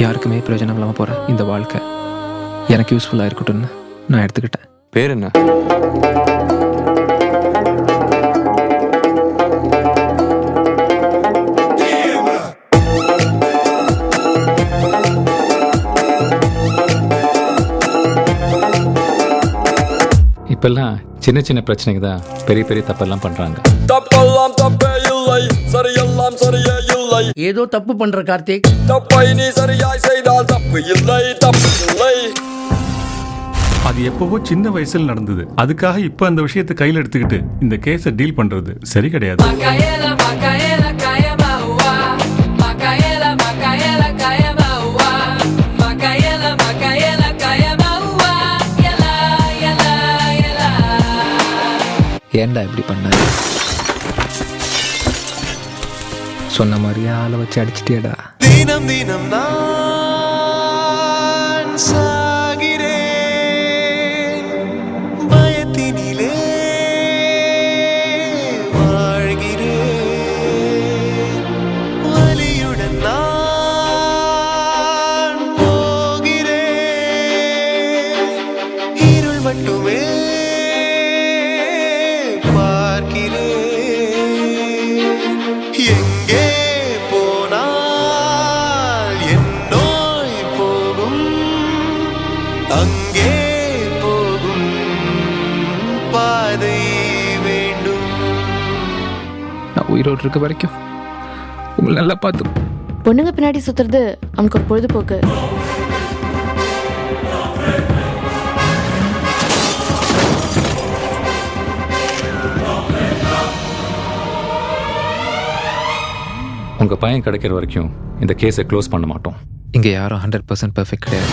யாருக்குமே பிரயோஜனம் இல்லாமல் போகிற இந்த வாழ்க்கை எனக்கு யூஸ்ஃபுல்லாக இருக்கட்டும்னு நான் எடுத்துக்கிட்டேன். பேர் என்ன? இப்பெல்லாம் சின்ன சின்ன பிரச்சனைக்கு தான் பெரிய பெரிய தப்பெல்லாம் பண்றாங்க. தப்பெல்லாம் தப்பே இல்லை, சரியெல்லாம் சரியே இல்லை. ஏதோ தப்பு பண்ற கார்த்திக். தப்பை நீ சரியாய் செய்தால் தப்பு இல்லை, தப்பு இல்லை. அது எப்பவோ சின்ன வயசுல நடந்தது. அதுக்காக இப்ப அந்த விஷயத்தை கையில் எடுத்துக்கிட்டு இந்த கேஸை டீல் பண்றது சரி கிடையாது. ஏன்டா இப்படி பண்ண? சொன்ன மாதிரியே ஆளை வச்சு அடிச்சிட்டியடா. தினம் தினம் நான் சாகிறேன், பயத்தினிலே வாழ்கிறேன், வலியுடன் நான் போகிறேன், இருள் மட்டுமே எங்கே போனால் என் நோய் போகும், அங்கே போகும் பாதை வேண்டும். நான் உயிரோடு இருக்க வரைக்கும் உங்களை நல்லா பார்த்து. பொண்ணுங்க பின்னாடி சுத்துறது அவனுக்கு ஒரு பொழுதுபோக்கு. உங்க பையன் கிடைக்கிற வரைக்கும் இந்த கேஸை க்ளோஸ் பண்ண மாட்டோம். இங்கே யாரும் 100% பெர்ஃபெக்ட் கிடையாது.